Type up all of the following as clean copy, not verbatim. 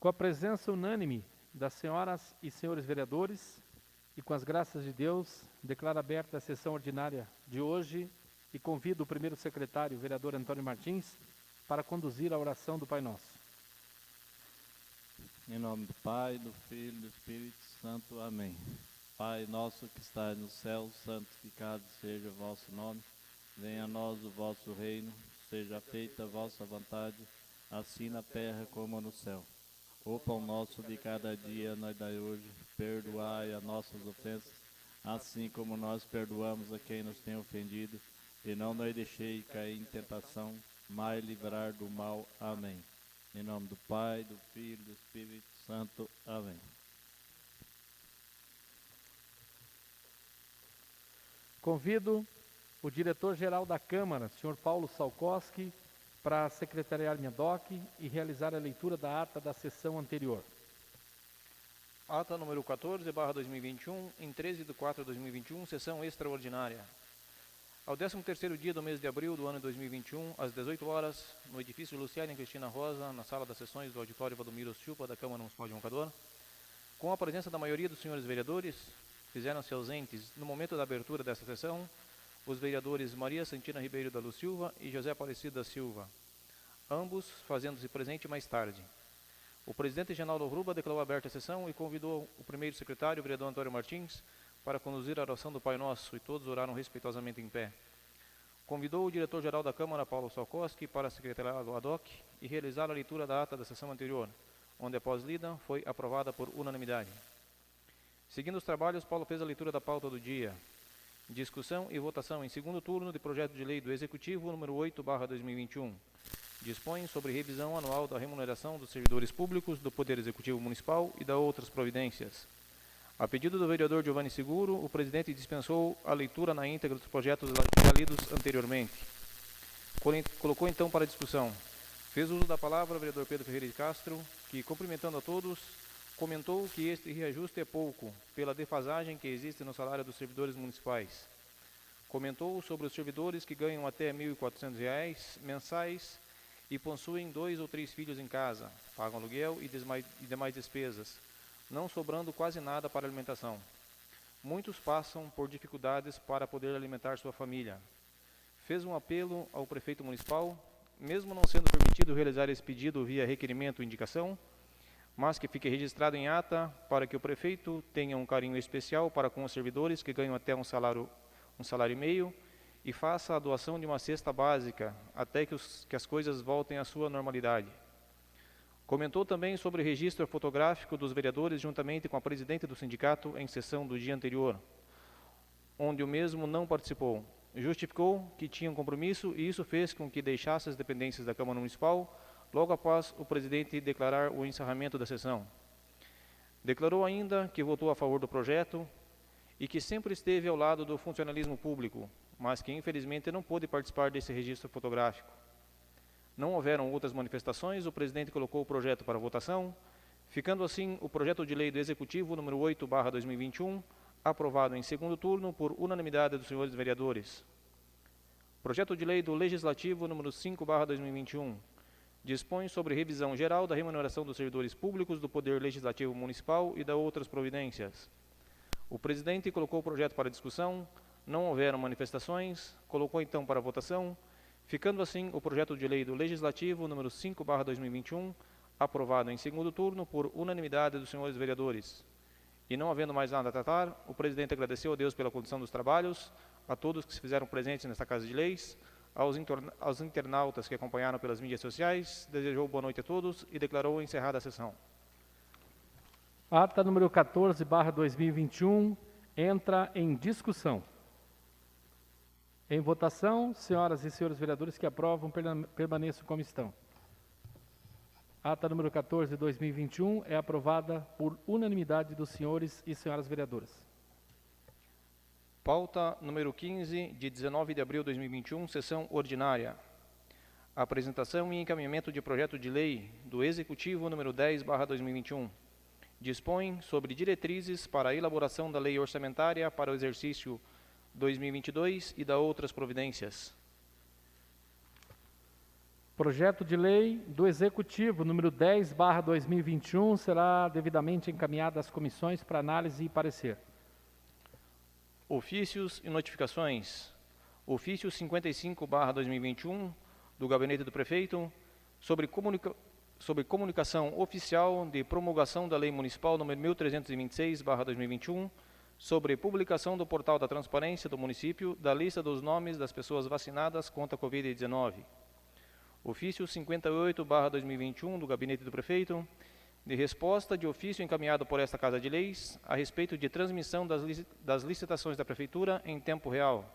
Com a presença unânime das senhoras e senhores vereadores e com as graças de Deus, declaro aberta a sessão ordinária de hoje e convido o primeiro secretário, o vereador Antônio Martins, para conduzir a oração do Pai Nosso. Em nome do Pai, do Filho e do Espírito Santo. Amém. Pai nosso que estás no céu, santificado seja o vosso nome. Venha a nós o vosso reino, seja feita a vossa vontade, assim na terra como no céu. O pão nosso de cada dia nos dai hoje, perdoai as nossas ofensas, assim como nós perdoamos a quem nos tem ofendido, e não nos deixei cair em tentação, mas livrar do mal. Amém. Em nome do Pai, do Filho e do Espírito Santo. Amém. Convido o diretor-geral da Câmara, senhor Paulo Salkowski, para secretariar minha DOC e realizar a leitura da ata da sessão anterior. Ata número 14/2021, em 13 de 4 de 2021, sessão extraordinária. Ao 13º dia do mês de abril do ano de 2021, às 18 horas, no edifício Luciana Cristina Rosa, na sala das sessões do auditório Valdomiro Silva, da Câmara Municipal de Roncador, com a presença da maioria dos senhores vereadores, fizeram-se ausentes, no momento da abertura desta sessão, os vereadores Maria Santina Ribeiro da Luz Silva e José Aparecido da Silva, ambos fazendo-se presente mais tarde. O presidente Genaldo Ruba declarou aberta a sessão e convidou o primeiro secretário, o vereador Antônio Martins, para conduzir a oração do Pai Nosso, e todos oraram respeitosamente em pé. Convidou o diretor-geral da Câmara, Paulo Salkowski, para secretariar o ADOC e realizar a leitura da ata da sessão anterior, onde, após lida, foi aprovada por unanimidade. Seguindo os trabalhos, Paulo fez a leitura da pauta do dia. Discussão e votação em segundo turno de projeto de lei do Executivo número 8/2021. Dispõe sobre revisão anual da remuneração dos servidores públicos do Poder Executivo Municipal e da outras providências. A pedido do vereador Giovanni Seguro, o presidente dispensou a leitura na íntegra dos projetos já lidos anteriormente. Colocou então para discussão. Fez uso da palavra o vereador Pedro Ferreira de Castro, que, cumprimentando a todos, comentou que este reajuste é pouco, pela defasagem que existe no salário dos servidores municipais. Comentou sobre os servidores que ganham até R$ 1.400 mensais e possuem 2 ou 3 filhos em casa, pagam aluguel e demais despesas, não sobrando quase nada para alimentação. Muitos passam por dificuldades para poder alimentar sua família. Fez um apelo ao prefeito municipal, mesmo não sendo permitido realizar esse pedido via requerimento ou indicação, mas que fique registrado em ata para que o prefeito tenha um carinho especial para com os servidores que ganham até um salário e meio e faça a doação de uma cesta básica até que as coisas voltem à sua normalidade. Comentou também sobre o registro fotográfico dos vereadores juntamente com a presidente do sindicato em sessão do dia anterior, onde o mesmo não participou. Justificou que tinha um compromisso e isso fez com que deixasse as dependências da Câmara Municipal logo após o presidente declarar o encerramento da sessão. Declarou ainda que votou a favor do projeto e que sempre esteve ao lado do funcionalismo público, mas que infelizmente não pôde participar desse registro fotográfico. Não houveram outras manifestações, o presidente colocou o projeto para votação, ficando assim o projeto de lei do Executivo número 8/2021, aprovado em segundo turno por unanimidade dos senhores vereadores. Projeto de lei do Legislativo número 5/2021, dispõe sobre revisão geral da remuneração dos servidores públicos do Poder Legislativo Municipal e da outras providências. O presidente colocou o projeto para discussão, não houveram manifestações, colocou então para votação, ficando assim o projeto de lei do Legislativo número 5/2021, aprovado em segundo turno por unanimidade dos senhores vereadores. E não havendo mais nada a tratar, o presidente agradeceu a Deus pela condução dos trabalhos, a todos que se fizeram presentes nesta Casa de Leis, aos internautas que acompanharam pelas mídias sociais, desejou boa noite a todos e declarou encerrada a sessão. Ata número 14/2021 entra em discussão. Em votação, senhoras e senhores vereadores que aprovam, permaneçam como estão. Ata número 14/2021 é aprovada por unanimidade dos senhores e senhoras vereadoras. Pauta número 15, de 19 de abril de 2021, sessão ordinária. Apresentação e encaminhamento de projeto de lei do Executivo número 10/2021. Dispõe sobre diretrizes para a elaboração da lei orçamentária para o exercício 2022 e da outras providências. Projeto de lei do Executivo, número 10/2021, será devidamente encaminhado às comissões para análise e parecer. Ofícios e notificações. Ofício 55/2021, do Gabinete do Prefeito, sobre comunicação oficial de promulgação da Lei Municipal nº 1326/2021, sobre publicação do Portal da Transparência do município da lista dos nomes das pessoas vacinadas contra a Covid-19. Ofício 58/2021, do Gabinete do Prefeito, de resposta de ofício encaminhado por esta Casa de Leis a respeito de transmissão das licitações da Prefeitura em tempo real.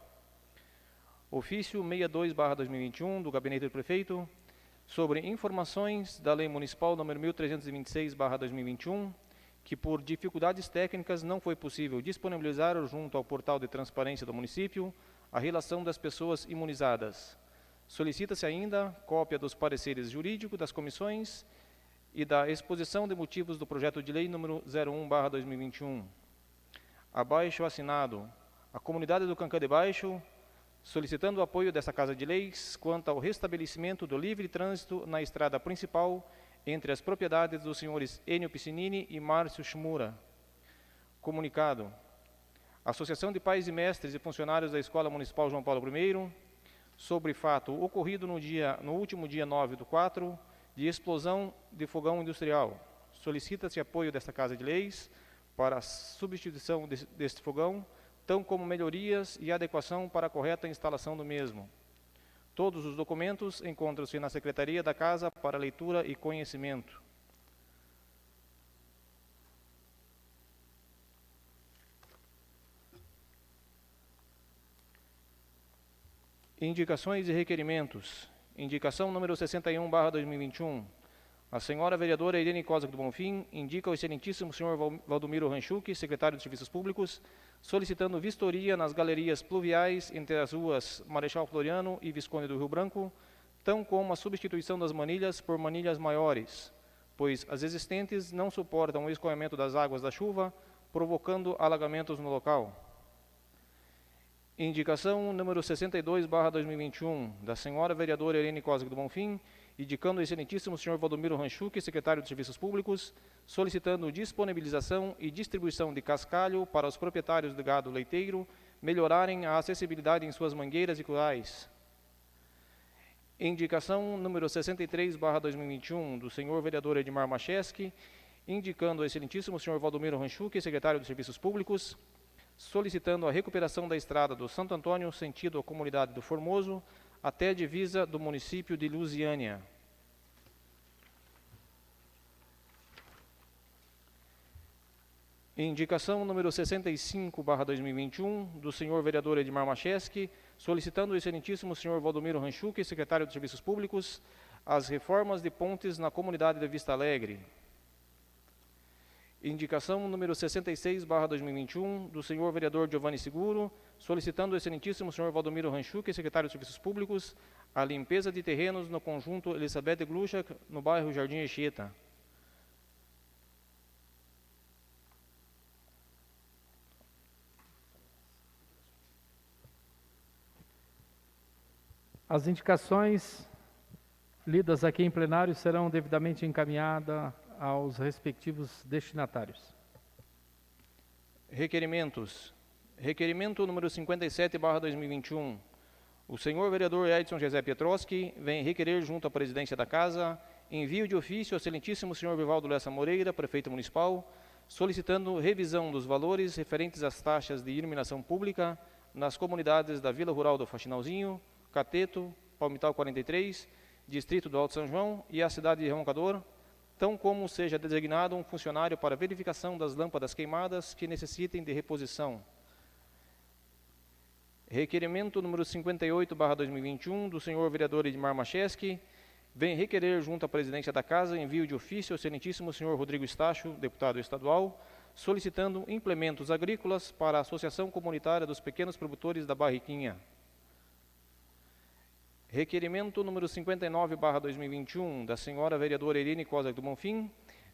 Ofício 62/2021, do Gabinete do Prefeito, sobre informações da Lei Municipal nº 1326/2021, que por dificuldades técnicas não foi possível disponibilizar junto ao Portal de Transparência do município a relação das pessoas imunizadas. Solicita-se ainda cópia dos pareceres jurídicos das comissões e da exposição de motivos do projeto de lei número 01/2021. Abaixo assinado, a comunidade do Cancã de Baixo, solicitando o apoio dessa Casa de Leis quanto ao restabelecimento do livre trânsito na estrada principal entre as propriedades dos senhores Enio Piscinini e Márcio Shimura. Comunicado. Associação de Pais e Mestres e Funcionários da Escola Municipal João Paulo I, sobre fato ocorrido no último dia 9/4, de explosão de fogão industrial. Solicita-se apoio desta Casa de Leis para a substituição deste fogão, tão como melhorias e adequação para a correta instalação do mesmo. Todos os documentos encontram-se na Secretaria da Casa para leitura e conhecimento. Indicações e requerimentos. Indicação número 61/2021. A senhora vereadora Irene Cossack do Bonfim indica ao excelentíssimo senhor Valdomiro Ranchucchi, secretário de Serviços Públicos, solicitando vistoria nas galerias pluviais entre as ruas Marechal Floriano e Visconde do Rio Branco, tão como a substituição das manilhas por manilhas maiores, pois as existentes não suportam o escoamento das águas da chuva, provocando alagamentos no local. Indicação número 62/2021, da senhora vereadora Irene Cossack do Bonfim, indicando ao excelentíssimo senhor Valdomiro Ranchucchi, secretário de Serviços Públicos, solicitando disponibilização e distribuição de cascalho para os proprietários de gado leiteiro melhorarem a acessibilidade em suas mangueiras e currais. Indicação número 63/2021, do senhor vereador Edmar Macheski, indicando ao excelentíssimo senhor Valdomiro Ranchucchi, secretário de Serviços Públicos, solicitando a recuperação da estrada do Santo Antônio, sentido a comunidade do Formoso, até a divisa do município de Lusiânia. Indicação número 65/2021, do senhor vereador Edmar Macheski, solicitando ao excelentíssimo senhor Valdomiro Ranchucchi, secretário de Serviços Públicos, as reformas de pontes na comunidade de Vista Alegre. Indicação número 66/2021, do senhor vereador Giovanni Seguro, solicitando ao excelentíssimo senhor Valdomiro Ranchucchi, secretário de Serviços Públicos, a limpeza de terrenos no conjunto Elizabeth Gluchak, no bairro Jardim Anchieta. As indicações lidas aqui em plenário serão devidamente encaminhadas aos respectivos destinatários. Requerimentos. Requerimento número 57/2021. O senhor vereador Edson José Pietroski vem requerer junto à presidência da Casa envio de ofício ao excelentíssimo senhor Vivaldo Lessa Moreira, prefeito municipal, solicitando revisão dos valores referentes às taxas de iluminação pública nas comunidades da Vila Rural do Faxinalzinho, Cateto, Palmital 43, Distrito do Alto São João e a cidade de Roncador, tão como seja designado um funcionário para verificação das lâmpadas queimadas que necessitem de reposição. Requerimento número 58/2021, do senhor vereador Edmar Macheski, vem requerer junto à presidência da Casa envio de ofício ao excelentíssimo senhor Rodrigo Estacho, deputado estadual, solicitando implementos agrícolas para a Associação Comunitária dos Pequenos Produtores da Barriquinha. Requerimento número 59/2021, da senhora vereadora Irene Cossack do Bonfim,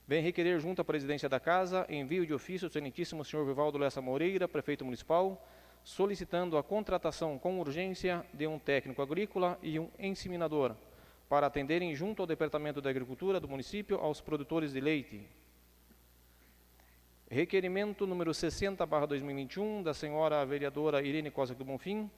vem requerer junto à presidência da Casa envio de ofício ao excelentíssimo senhor Vivaldo Lessa Moreira, prefeito municipal, solicitando a contratação com urgência de um técnico agrícola e um inseminador para atenderem junto ao Departamento da Agricultura do município aos produtores de leite. Requerimento número 60/2021 da senhora vereadora Irene Costa do Bonfim,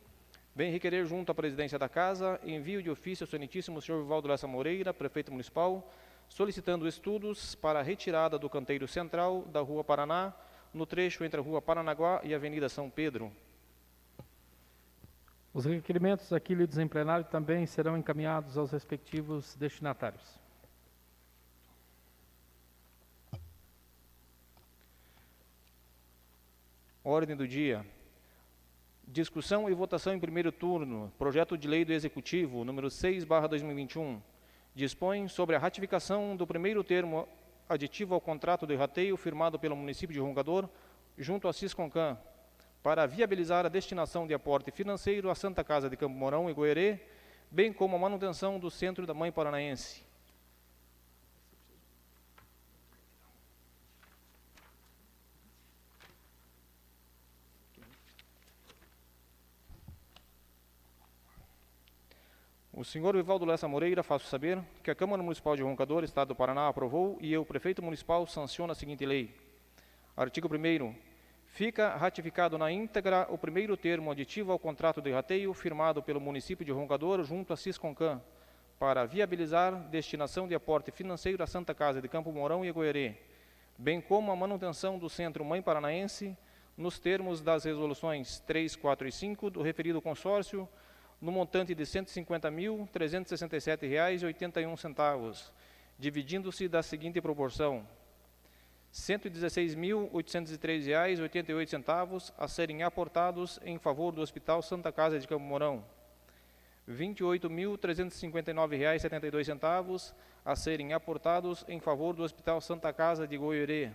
vem requerer junto à presidência da Casa envio de ofício ao excelentíssimo senhor Vivaldo Lessa Moreira, prefeito municipal, solicitando estudos para a retirada do canteiro central da Rua Paraná, no trecho entre a Rua Paranaguá e a Avenida São Pedro. Os requerimentos aqui lidos em plenário também serão encaminhados aos respectivos destinatários. Ordem do dia. Discussão e votação em primeiro turno. Projeto de lei do Executivo, número 6/2021. Dispõe sobre a ratificação do primeiro termo aditivo ao contrato de rateio firmado pelo município de Rungador, junto à Sisconcan, para viabilizar a destinação de aporte financeiro à Santa Casa de Campo Mourão e Goerê, bem como a manutenção do Centro da Mãe Paranaense. O senhor Vivaldo Lessa Moreira, faço saber que a Câmara Municipal de Roncador, Estado do Paraná, aprovou e eu, prefeito municipal, sanciono a seguinte lei. Artigo 1º. Fica ratificado na íntegra o primeiro termo aditivo ao contrato de rateio firmado pelo município de Roncador junto à Sisconcan, para viabilizar destinação de aporte financeiro à Santa Casa de Campo Mourão e Goerê, bem como a manutenção do Centro Mãe Paranaense, nos termos das resoluções 3, 4 e 5 do referido consórcio, no montante de R$ 150.367,81, dividindo-se da seguinte proporção: R$ 116.803,88 a serem aportados em favor do Hospital Santa Casa de Campo Mourão, R$ 28.359,72 a serem aportados em favor do Hospital Santa Casa de Goiorê, R$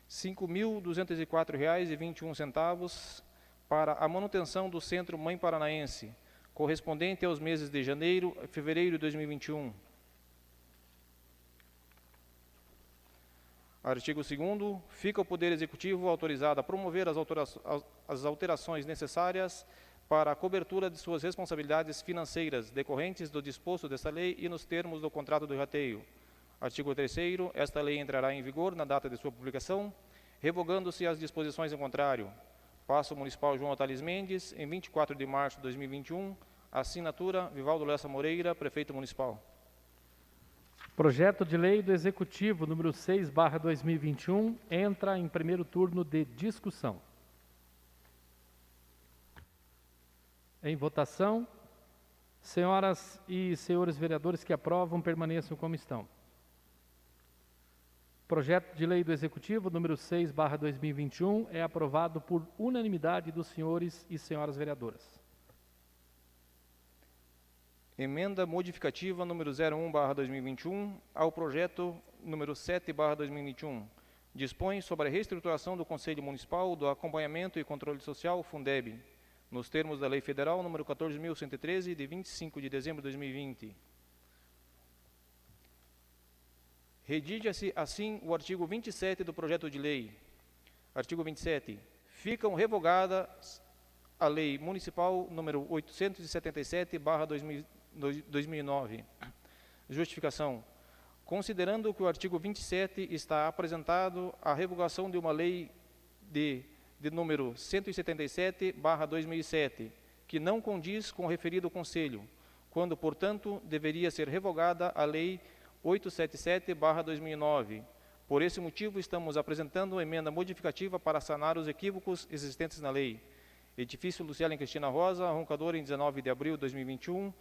5.204,21 para a manutenção do Centro Mãe Paranaense, correspondente aos meses de janeiro e fevereiro de 2021. Artigo 2º. Fica o Poder Executivo autorizado a promover as alterações necessárias para a cobertura de suas responsabilidades financeiras decorrentes do disposto desta lei e nos termos do contrato de rateio. Artigo 3º. Esta lei entrará em vigor na data de sua publicação, revogando-se as disposições em contrário. Paço Municipal João Otales Mendes, em 24 de março de 2021, assinatura Vivaldo Lessa Moreira, prefeito municipal. Projeto de lei do Executivo, número 6/2021, entra em primeiro turno de discussão. Em votação, senhoras e senhores vereadores que aprovam, permaneçam como estão. Projeto de lei do Executivo, número 6/2021, é aprovado por unanimidade dos senhores e senhoras vereadoras. Emenda modificativa número 01/2021 ao projeto número 7/2021. Dispõe sobre a reestruturação do Conselho Municipal do Acompanhamento e Controle Social, Fundeb, nos termos da Lei Federal número 14.113, de 25 de dezembro de 2020. Redige-se assim o artigo 27 do projeto de lei. Artigo 27. Ficam revogadas a Lei Municipal número 877/2009. Justificação. Considerando que o artigo 27 está apresentado a revogação de uma lei de número 177/2007, que não condiz com o referido Conselho, quando, portanto, deveria ser revogada a Lei 877/2009. Por esse motivo, estamos apresentando uma emenda modificativa para sanar os equívocos existentes na lei. Edifício Luciana Cristina Rosa, Roncador, em 19 de abril de 2021.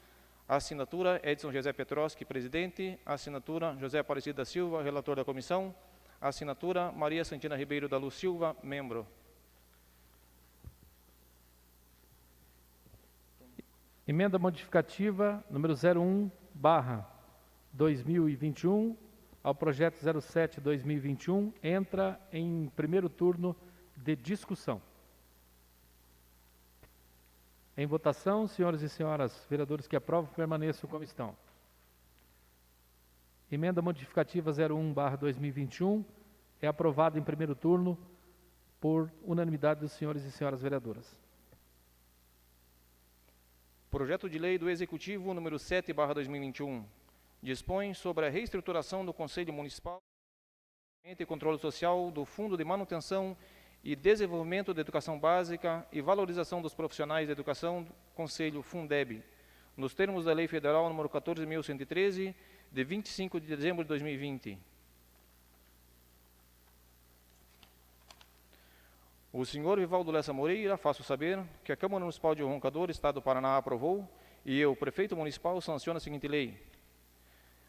Assinatura Edson José Petroski, presidente. Assinatura José Aparecido da Silva, relator da comissão. Assinatura Maria Santina Ribeiro da Luz Silva, membro. Emenda modificativa número 01/2021 ao projeto 07/2021 entra em primeiro turno de discussão. Em votação, senhores e senhoras vereadores que aprovam, permaneçam como estão. Emenda modificativa 01/2021 é aprovada em primeiro turno por unanimidade dos senhores e senhoras vereadoras. Projeto de Lei do Executivo número 7/2021 dispõe sobre a reestruturação do Conselho Municipal e Controle Social do Fundo de Manutenção e Desenvolvimento da Educação Básica e Valorização dos Profissionais da Educação, Conselho Fundeb, nos termos da Lei Federal número 14.113, de 25 de dezembro de 2020. O senhor Vivaldo Lessa Moreira, faço saber que a Câmara Municipal de Roncador, Estado do Paraná, aprovou e eu, prefeito municipal, sanciono a seguinte lei.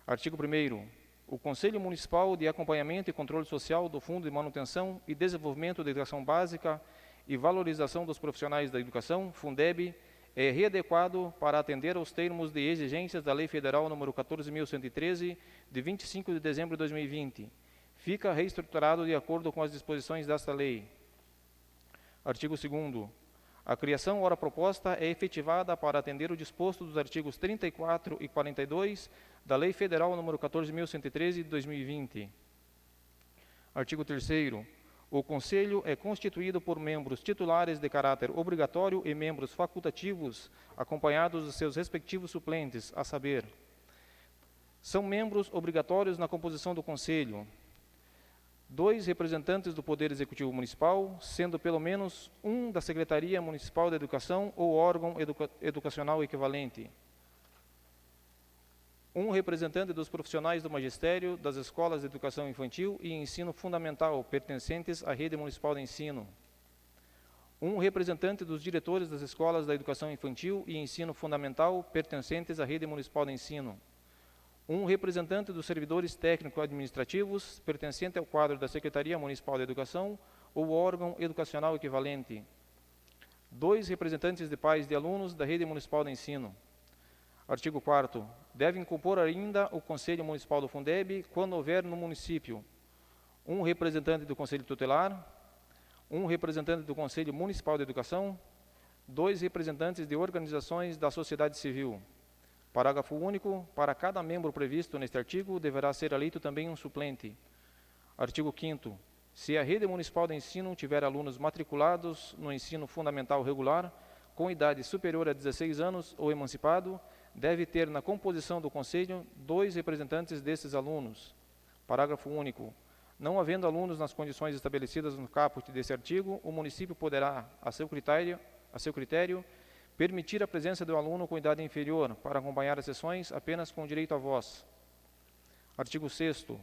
Artigo 1º. O Conselho Municipal de Acompanhamento e Controle Social do Fundo de Manutenção e Desenvolvimento da Educação Básica e Valorização dos Profissionais da Educação, Fundeb, é readequado para atender aos termos de exigências da Lei Federal número 14.113, de 25 de dezembro de 2020. Fica reestruturado de acordo com as disposições desta lei. Artigo 2º. A criação ora proposta é efetivada para atender o disposto dos artigos 34 e 42 da Lei Federal número 14.113 de 2020. Artigo 3º. O Conselho é constituído por membros titulares de caráter obrigatório e membros facultativos, acompanhados de seus respectivos suplentes, a saber: são membros obrigatórios na composição do Conselho 2 representantes do Poder Executivo Municipal, sendo pelo menos um da Secretaria Municipal de Educação ou órgão educacional equivalente. 1 representante dos profissionais do magistério, das escolas de educação infantil e ensino fundamental pertencentes à rede municipal de ensino. 1 representante dos diretores das escolas da educação infantil e ensino fundamental pertencentes à rede municipal de ensino. 1 representante dos servidores técnico-administrativos pertencente ao quadro da Secretaria Municipal de Educação ou órgão educacional equivalente. 2 representantes de pais de alunos da rede municipal de ensino. Artigo 4º. Devem compor ainda o Conselho Municipal do Fundeb, quando houver no município: 1 representante do Conselho Tutelar, 1 representante do Conselho Municipal de Educação, 2 representantes de organizações da sociedade civil. Parágrafo único. Para cada membro previsto neste artigo, deverá ser eleito também um suplente. Artigo 5º. Se a rede municipal de ensino tiver alunos matriculados no ensino fundamental regular, com idade superior a 16 anos ou emancipado, deve ter na composição do Conselho 2 representantes desses alunos. Parágrafo único. Não havendo alunos nas condições estabelecidas no caput desse artigo, o município poderá, a seu critério, permitir a presença do aluno com idade inferior para acompanhar as sessões apenas com direito à voz. Artigo 6º.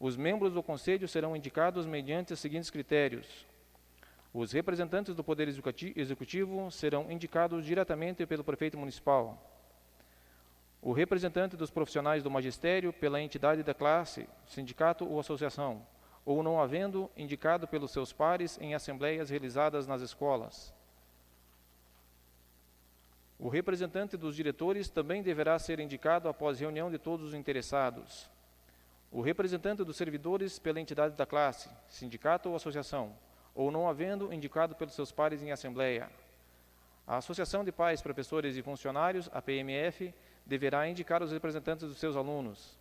Os membros do Conselho serão indicados mediante os seguintes critérios. Os representantes do Poder Executivo serão indicados diretamente pelo prefeito municipal. O representante dos profissionais do magistério pela entidade da classe, sindicato ou associação, ou não havendo, indicado pelos seus pares em assembleias realizadas nas escolas. O representante dos diretores também deverá ser indicado após reunião de todos os interessados. O representante dos servidores pela entidade da classe, sindicato ou associação, ou não havendo, indicado pelos seus pares em assembleia. A Associação de Pais, Professores e Funcionários, a PMF, deverá indicar os representantes dos seus alunos.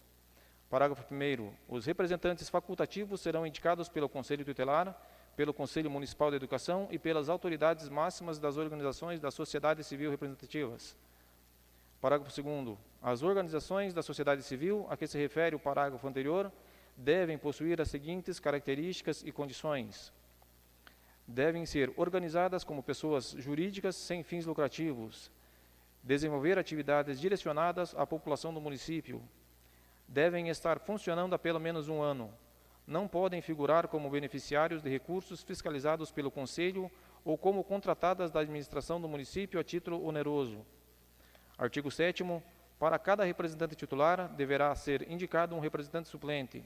Parágrafo 1º. Os representantes facultativos serão indicados pelo Conselho Tutelar, pelo Conselho Municipal de Educação e pelas autoridades máximas das organizações da sociedade civil representativas. Parágrafo 2º. As organizações da sociedade civil, a que se refere o parágrafo anterior, devem possuir as seguintes características e condições. Devem ser organizadas como pessoas jurídicas sem fins lucrativos, desenvolver atividades direcionadas à população do município, devem estar funcionando há pelo menos 1 ano, não podem figurar como beneficiários de recursos fiscalizados pelo Conselho ou como contratadas da administração do município a título oneroso. Artigo 7º. Para cada representante titular, deverá ser indicado um representante suplente.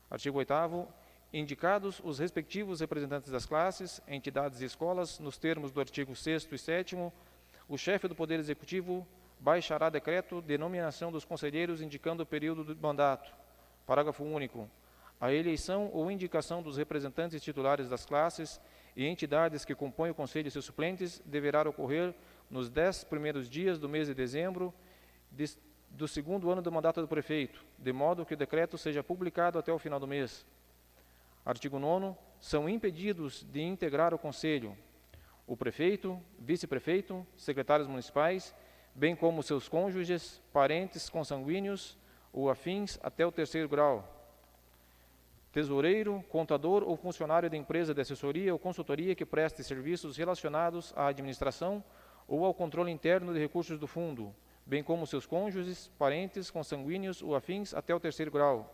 Artigo 8º. Indicados os respectivos representantes das classes, entidades e escolas, nos termos do artigo 6º e 7º, o chefe do Poder Executivo baixará decreto de nomeação dos conselheiros indicando o período do mandato. Parágrafo único. A eleição ou indicação dos representantes titulares das classes e entidades que compõem o Conselho e seus suplentes deverá ocorrer nos 10 primeiros dias do mês de dezembro do 2º ano do mandato do prefeito, de modo que o decreto seja publicado até o final do mês. Artigo 9º. São impedidos de integrar o Conselho o prefeito, vice-prefeito, secretários municipais, bem como seus cônjuges, parentes consanguíneos ou afins até o 3º grau. Tesoureiro, contador ou funcionário da empresa de assessoria ou consultoria que preste serviços relacionados à administração ou ao controle interno de recursos do fundo, bem como seus cônjuges, parentes consanguíneos ou afins até o 3º grau.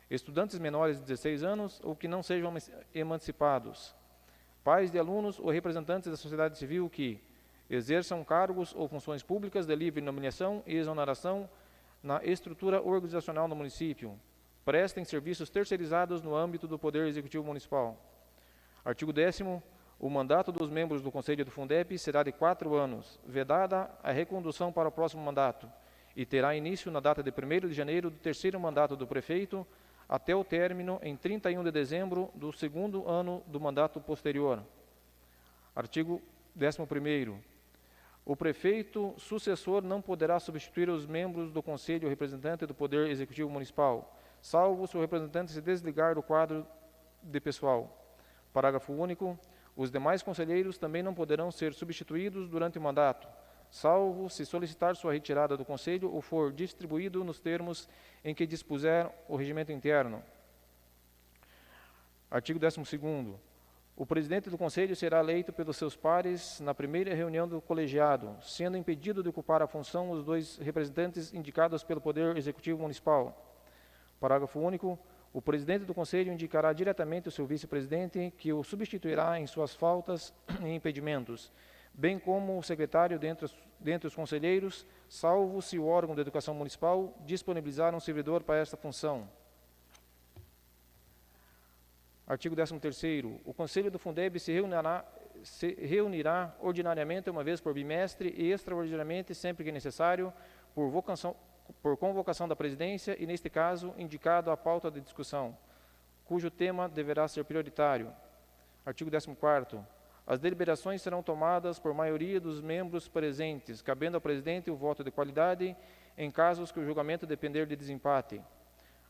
Estudantes menores de 16 anos ou que não sejam emancipados. Pais de alunos ou representantes da sociedade civil que exerçam cargos ou funções públicas de livre nomeação e exoneração na estrutura organizacional do município. Prestem serviços terceirizados no âmbito do Poder Executivo Municipal. Artigo 10º. O mandato dos membros do Conselho do Fundeb será de 4 anos, vedada a recondução para o próximo mandato, e terá início na data de 1º de janeiro do 3º mandato do prefeito, até o término em 31 de dezembro do 2º ano do mandato posterior. Artigo 11º. O prefeito sucessor não poderá substituir os membros do Conselho representante do Poder Executivo Municipal, salvo se o representante se desligar do quadro de pessoal. Parágrafo único. Os demais conselheiros também não poderão ser substituídos durante o mandato, salvo se solicitar sua retirada do Conselho ou for distribuído nos termos em que dispuser o regimento interno. Artigo 12º. O presidente do Conselho será eleito pelos seus pares na primeira reunião do colegiado, sendo impedido de ocupar a função os 2 representantes indicados pelo Poder Executivo Municipal. Parágrafo único. O presidente do Conselho indicará diretamente o seu vice-presidente, que o substituirá em suas faltas e impedimentos, bem como o secretário dentre os conselheiros, salvo se o órgão de educação municipal disponibilizar um servidor para esta função. Artigo 13º. O Conselho do Fundeb se reunirá ordinariamente uma vez por bimestre e extraordinariamente sempre que necessário, por convocação da presidência e, neste caso, indicado a pauta de discussão, cujo tema deverá ser prioritário. Artigo 14º. As deliberações serão tomadas por maioria dos membros presentes, cabendo ao presidente o voto de qualidade em casos que o julgamento depender de desempate.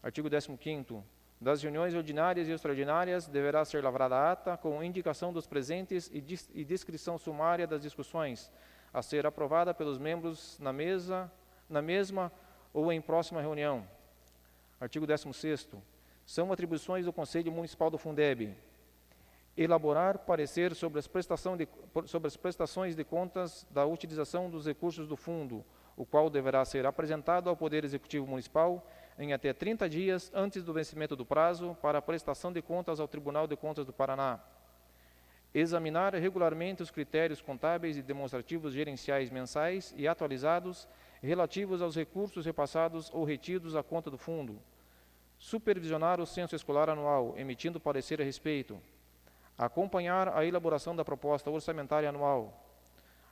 Artigo 15º. Das reuniões ordinárias e extraordinárias deverá ser lavrada ata com indicação dos presentes e descrição sumária das discussões, a ser aprovada pelos membros na mesma ou em próxima reunião. Artigo 16º. São atribuições do Conselho Municipal do Fundeb: elaborar parecer sobre as prestações de contas da utilização dos recursos do fundo, o qual deverá ser apresentado ao Poder Executivo Municipal em até 30 dias antes do vencimento do prazo para a prestação de contas ao Tribunal de Contas do Paraná. Examinar regularmente os critérios contábeis e demonstrativos gerenciais mensais e atualizados relativos aos recursos repassados ou retidos à conta do fundo. Supervisionar o censo escolar anual, emitindo parecer a respeito. Acompanhar a elaboração da proposta orçamentária anual.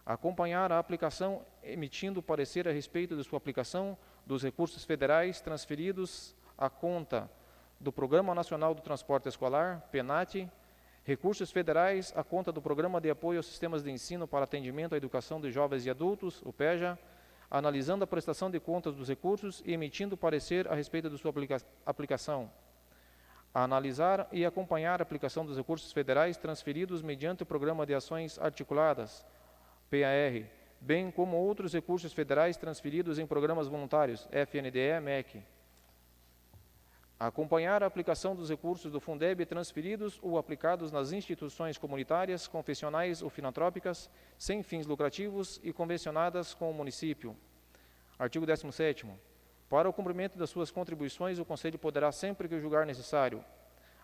Acompanhar a aplicação, emitindo parecer a respeito de sua aplicação dos recursos federais transferidos à conta do Programa Nacional do Transporte Escolar, PENAT, recursos federais à conta do Programa de Apoio aos Sistemas de Ensino para Atendimento à Educação de Jovens e Adultos, o PEJA, analisando a prestação de contas dos recursos e emitindo parecer a respeito de sua aplicação. Analisar e acompanhar a aplicação dos recursos federais transferidos mediante o Programa de Ações Articuladas, PAR, bem como outros recursos federais transferidos em programas voluntários, FNDE, MEC. Acompanhar a aplicação dos recursos do Fundeb transferidos ou aplicados nas instituições comunitárias, confessionais ou filantrópicas, sem fins lucrativos e convencionadas com o município. Artigo 17º. Para o cumprimento das suas contribuições, o Conselho poderá, sempre que julgar necessário,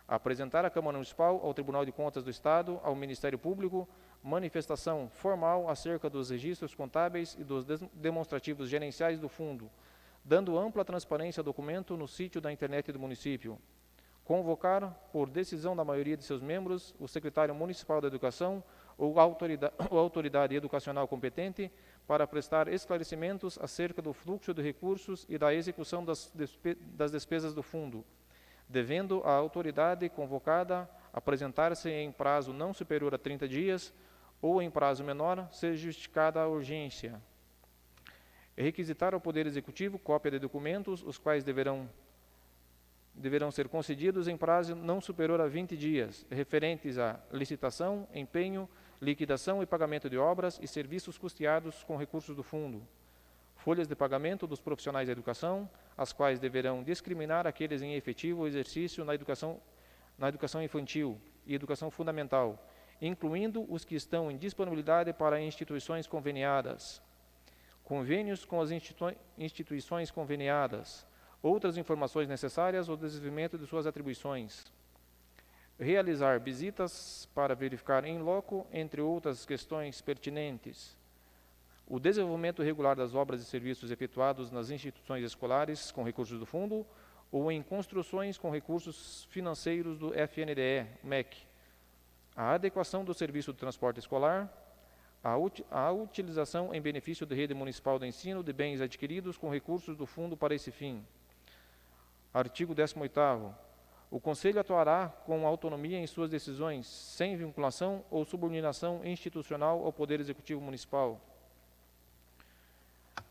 apresentar à Câmara Municipal, ao Tribunal de Contas do Estado, ao Ministério Público, manifestação formal acerca dos registros contábeis e dos demonstrativos gerenciais do fundo, dando ampla transparência ao documento no sítio da internet do município. Convocar, por decisão da maioria de seus membros, o secretário municipal da Educação ou autoridade educacional competente para prestar esclarecimentos acerca do fluxo de recursos e da execução das despesas do fundo, devendo a autoridade convocada apresentar-se em prazo não superior a 30 dias ou em prazo menor, ser justificada a urgência. Requisitar ao Poder Executivo cópia de documentos, os quais deverão ser concedidos em prazo não superior a 20 dias, referentes à licitação, empenho, liquidação e pagamento de obras e serviços custeados com recursos do fundo. folhas de pagamento dos profissionais da educação, as quais deverão discriminar aqueles em efetivo exercício na educação infantil e educação fundamental, incluindo os que estão em disponibilidade para instituições conveniadas, convênios com as instituições conveniadas, outras informações necessárias ao desenvolvimento de suas atribuições, realizar visitas para verificar em loco, entre outras questões pertinentes, o desenvolvimento regular das obras e serviços efetuados nas instituições escolares com recursos do fundo ou em construções com recursos financeiros do FNDE, MEC, a adequação do serviço de transporte escolar, a utilização em benefício da rede municipal de ensino de bens adquiridos com recursos do fundo para esse fim. Artigo 18º. O Conselho atuará com autonomia em suas decisões, sem vinculação ou subordinação institucional ao Poder Executivo Municipal.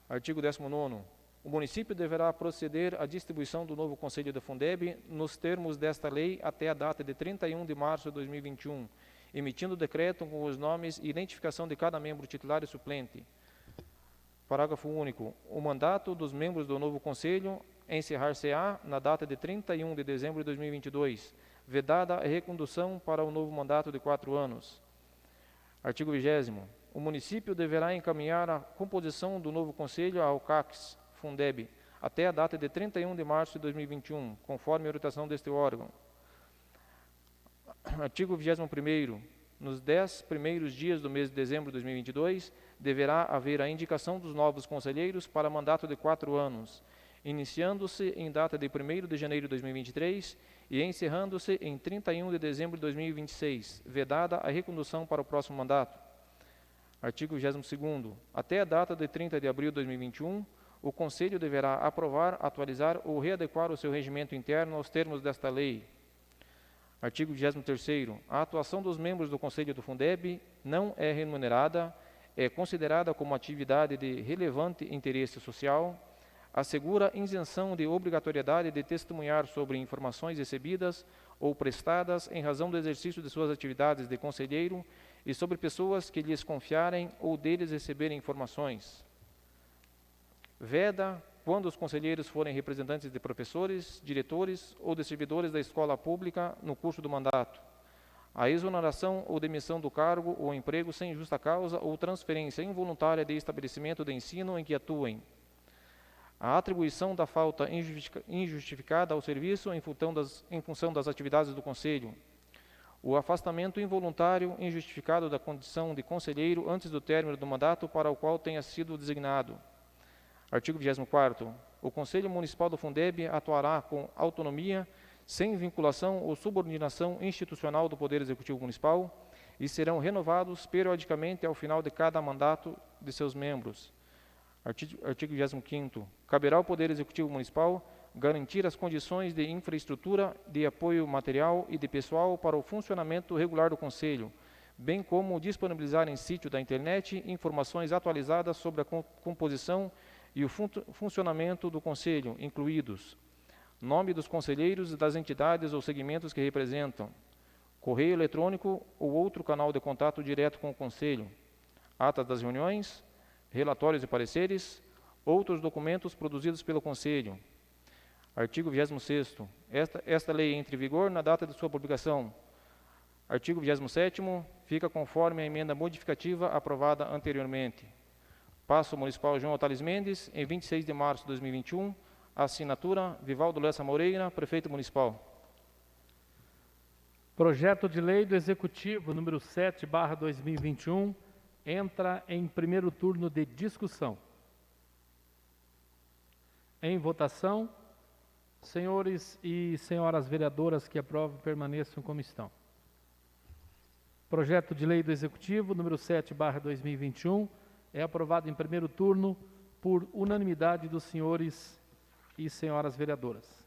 Artigo 19º. O município deverá proceder à distribuição do novo Conselho da Fundeb nos termos desta lei até a data de 31 de março de 2021, emitindo decreto com os nomes e identificação de cada membro titular e suplente. Parágrafo único. O mandato dos membros do novo Conselho encerrar-se-á na data de 31 de dezembro de 2022, vedada a recondução para o novo mandato de 4 anos. Artigo 20º. O município deverá encaminhar a composição do novo Conselho ao CACS, Fundeb, até a data de 31 de março de 2021, conforme a orientação deste órgão. Artigo 21º. Nos 10 primeiros dias do mês de dezembro de 2022, deverá haver a indicação dos novos conselheiros para mandato de 4 anos, iniciando-se em data de 1º de janeiro de 2023 e encerrando-se em 31 de dezembro de 2026, vedada a recondução para o próximo mandato. Artigo 22º. Até a data de 30 de abril de 2021, o Conselho deverá aprovar, atualizar ou readequar o seu regimento interno aos termos desta lei. Artigo 23º. A atuação dos membros do Conselho do Fundeb não é remunerada, é considerada como atividade de relevante interesse social, assegura isenção de obrigatoriedade de testemunhar sobre informações recebidas ou prestadas em razão do exercício de suas atividades de conselheiro e sobre pessoas que lhes confiarem ou deles receberem informações. Veda, quando os conselheiros forem representantes de professores, diretores ou de servidores da escola pública no curso do mandato, a exoneração ou demissão do cargo ou emprego sem justa causa ou transferência involuntária de estabelecimento de ensino em que atuem, a atribuição da falta injustificada ao serviço em função das atividades do Conselho, o afastamento involuntário injustificado da condição de conselheiro antes do término do mandato para o qual tenha sido designado. Artigo 24º. O Conselho Municipal do Fundeb atuará com autonomia, sem vinculação ou subordinação institucional do Poder Executivo Municipal e serão renovados periodicamente ao final de cada mandato de seus membros. Artigo 25º. Caberá ao Poder Executivo Municipal garantir as condições de infraestrutura, de apoio material e de pessoal para o funcionamento regular do Conselho, bem como disponibilizar em sítio da internet informações atualizadas sobre a composição e o funcionamento do Conselho, incluídos nome dos conselheiros e das entidades ou segmentos que representam, correio eletrônico ou outro canal de contato direto com o Conselho, atas das reuniões, relatórios e pareceres, outros documentos produzidos pelo Conselho. Artigo 26º. Esta lei entra em vigor na data de sua publicação. Artigo 27º. Fica conforme a emenda modificativa aprovada anteriormente. Paço Municipal João Otales Mendes, em 26 de março de 2021. Assinatura Vivaldo Lessa Moreira, Prefeito Municipal. Projeto de Lei do Executivo número 7/2021 entra em primeiro turno de discussão. Em votação, senhores e senhoras vereadoras que aprovam permaneçam como estão. Projeto de Lei do Executivo número 7/2021 é aprovado em primeiro turno por unanimidade dos senhores e senhoras vereadoras.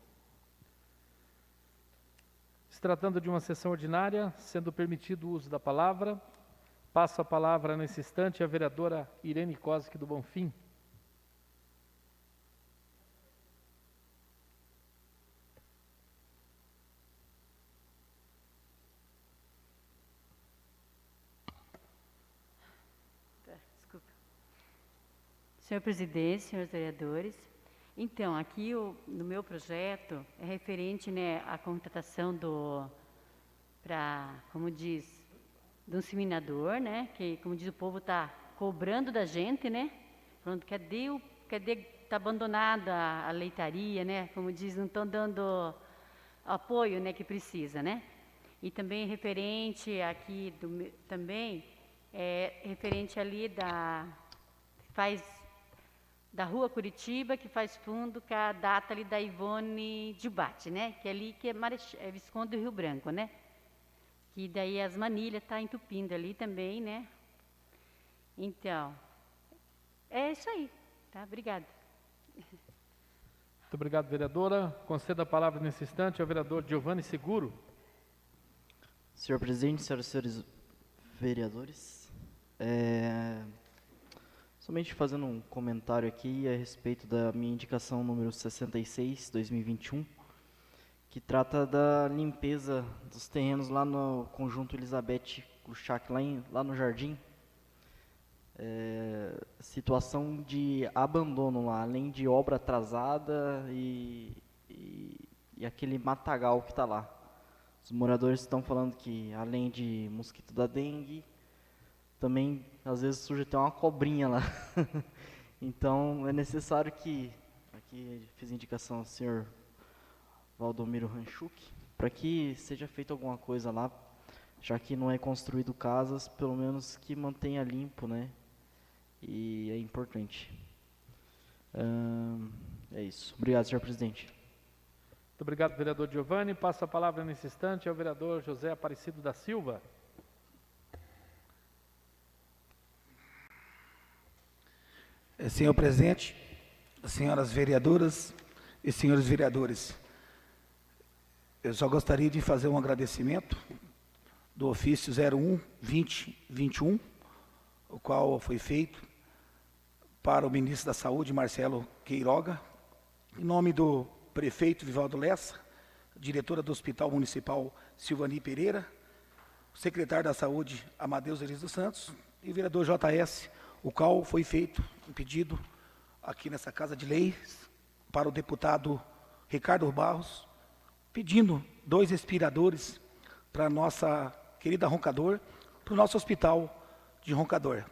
Se tratando de uma sessão ordinária, sendo permitido o uso da palavra, passo a palavra nesse instante à vereadora Irene Koski do Bonfim. Senhor presidente, senhores vereadores, então, aqui no meu projeto é referente, né, à contratação como diz, de um inseminador, né, que, como diz, o povo está cobrando da gente, né, falando, cadê está abandonada a leitaria, né, como diz, não estão dando apoio, né, que precisa, né. E também referente aqui, também, referente ali da Rua Curitiba, que faz fundo com a data ali da Ivone Dubate, né? Que é ali que é Visconde do Rio Branco, né? Que daí as manilhas tá entupindo ali também, né? Então, é isso aí, tá? Obrigada. Muito obrigado, vereadora. Concedo a palavra nesse instante ao vereador Giovanni Seguro. Senhor presidente, senhoras e senhores vereadores, somente fazendo um comentário aqui a respeito da minha indicação número 66, 2021, que trata da limpeza dos terrenos lá no Conjunto Elizabeth Kluchak, lá no Jardim. Situação de abandono lá, além de obra atrasada e aquele matagal que está lá. Os moradores estão falando que, além de mosquito da dengue, também, às vezes, surge até uma cobrinha lá. Então, é necessário que, aqui fiz indicação ao senhor Valdomiro Ranchuk, para que seja feita alguma coisa lá, já que não é construído casas, pelo menos que mantenha limpo, né? E é importante. É isso. Obrigado, senhor presidente. Muito obrigado, vereador Giovanni. Passo a palavra nesse instante ao vereador José Aparecido da Silva. Senhor presidente, senhoras vereadoras e senhores vereadores, eu só gostaria de fazer um agradecimento do ofício 01-2021, o qual foi feito para o ministro da Saúde, Marcelo Queiroga, em nome do prefeito Vivaldo Lessa, diretora do Hospital Municipal Silvani Pereira, o secretário da Saúde, Amadeus Elis dos Santos, e o vereador JS, o qual foi feito um pedido aqui nessa Casa de Leis para o deputado Ricardo Barros, pedindo 2 respiradores para a nossa querida Roncador, para o nosso hospital de Roncador.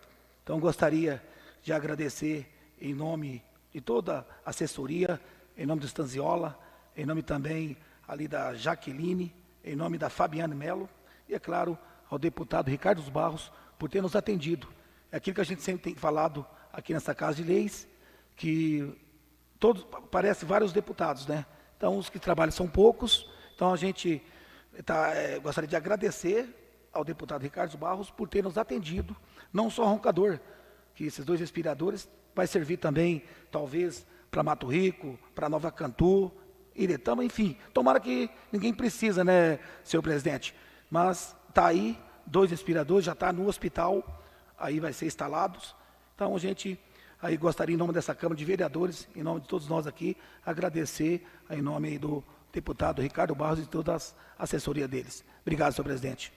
Então, gostaria de agradecer em nome de toda a assessoria, em nome do Stanziola, em nome também ali da Jaqueline, em nome da Fabiane Melo, e, é claro, ao deputado Ricardo Barros, por ter nos atendido. É aquilo que a gente sempre tem falado aqui nessa Casa de Leis, que todos, parece vários deputados, né? Então, os que trabalham são poucos, então a gente gostaria de agradecer ao deputado Ricardo Barros por ter nos atendido, não só Roncador, que esses 2 respiradores vai servir também, talvez, para Mato Rico, para Nova Cantu, Iretama, enfim. Tomara que ninguém precisa, né, senhor presidente? Mas está aí, 2 respiradores, já está no hospital, aí vai ser instalados. Então, a gente aí gostaria, em nome dessa Câmara de Vereadores, em nome de todos nós aqui, agradecer em nome do deputado Ricardo Barros e toda a assessoria deles. Obrigado, senhor presidente.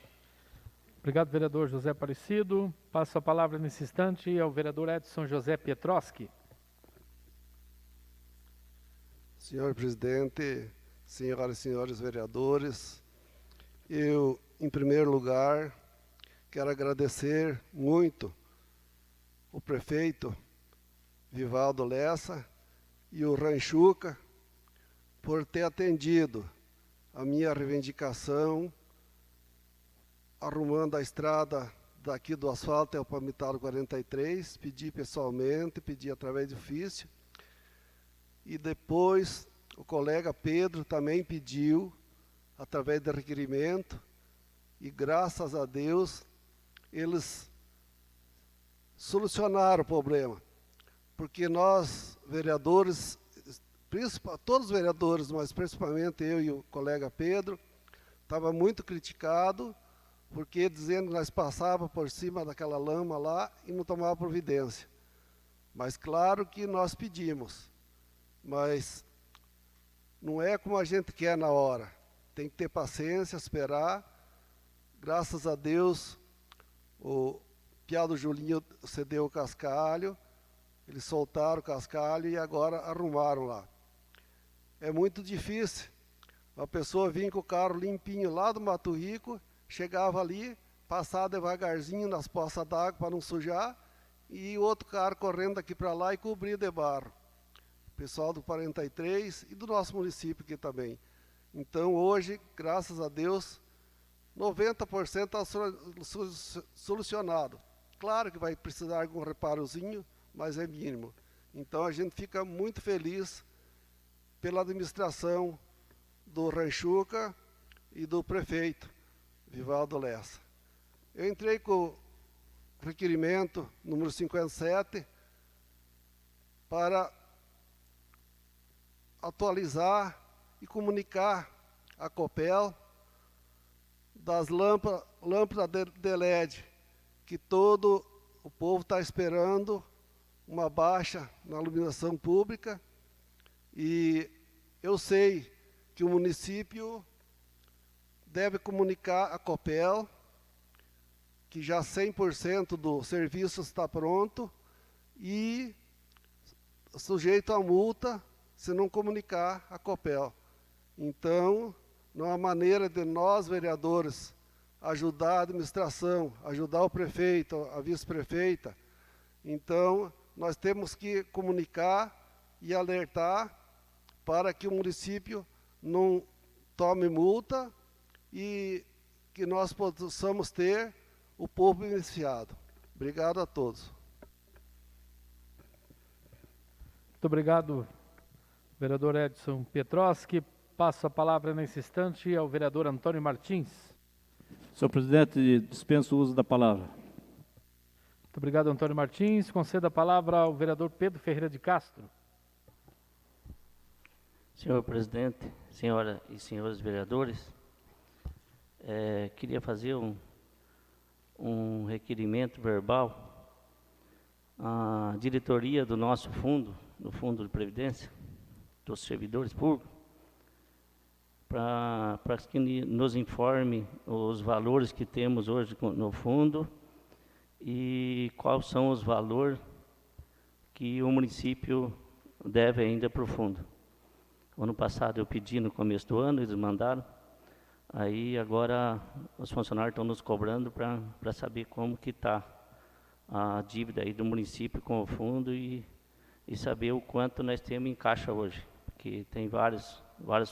Obrigado, vereador José Aparecido. Passo a palavra nesse instante ao vereador Edson José Pietroski. Senhor presidente, senhoras e senhores vereadores, eu, em primeiro lugar, quero agradecer muito o prefeito Vivaldo Lessa e o Ranchuca por ter atendido a minha reivindicação, arrumando a estrada daqui do asfalto ao Palmitado 43, pedi pessoalmente, pedi através de ofício, e depois o colega Pedro também pediu, através de requerimento, e graças a Deus eles solucionaram o problema, porque nós, vereadores, todos os vereadores, mas principalmente eu e o colega Pedro, estava muito criticado, porque dizendo que nós passávamos por cima daquela lama lá e não tomava providência. Mas claro que nós pedimos, mas não é como a gente quer na hora. Tem que ter paciência, esperar. Graças a Deus, o Piado Julinho cedeu o cascalho Eles soltaram o cascalho e agora arrumaram lá. É muito difícil a pessoa vir com o carro limpinho lá do Mato Rico, chegava ali, passar devagarzinho nas poças d'água para não sujar, e o outro carro correndo daqui para lá e cobrir de barro. Pessoal do 43 e do nosso município aqui também. Então hoje, graças a Deus, 90% está solucionado. Claro que vai precisar de algum reparozinho, mas é mínimo. Então a gente fica muito feliz pela administração do Ranchuca e do prefeito, Vivaldo Lessa. Eu entrei com o requerimento número 57 para atualizar e comunicar a Copel das lâmpadas de LED, que todo o povo está esperando uma baixa na iluminação pública, e eu sei que o município deve comunicar à Copel que já 100% do serviço está pronto e sujeito a multa se não comunicar à Copel. Então, não há maneira de nós, vereadores, ajudar a administração, ajudar o prefeito, a vice-prefeita. Então, nós temos que comunicar e alertar para que o município não tome multa e que nós possamos ter o povo beneficiado. Obrigado a todos. Muito obrigado, vereador Edson Pietroski. Passo a palavra nesse instante ao vereador Antônio Martins. Senhor presidente, dispenso o uso da palavra. Muito obrigado, Antônio Martins. Concedo a palavra ao vereador Pedro Ferreira de Castro. Senhor presidente, senhoras e senhores vereadores, queria fazer um requerimento verbal à diretoria do nosso fundo, do Fundo de Previdência, dos servidores públicos, para que nos informe os valores que temos hoje no fundo e quais são os valores que o município deve ainda para o fundo. Ano passado eu pedi no começo do ano, eles mandaram, aí agora os funcionários estão nos cobrando para saber como que está a dívida aí do município com o fundo e saber o quanto nós temos em caixa hoje, porque tem vários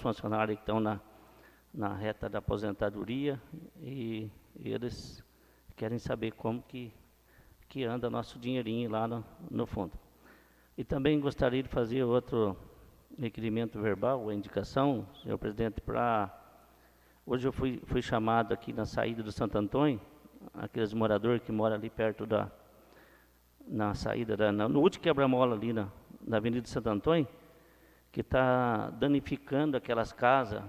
funcionários que estão na reta da aposentadoria e eles querem saber como que anda nosso dinheirinho lá no fundo. E também gostaria de fazer outro requerimento verbal, a indicação, senhor presidente, hoje eu fui chamado aqui na saída do Santo Antônio, aqueles moradores que moram ali perto na saída, no último quebra-mola ali na Avenida Santo Antônio, que está danificando aquelas casas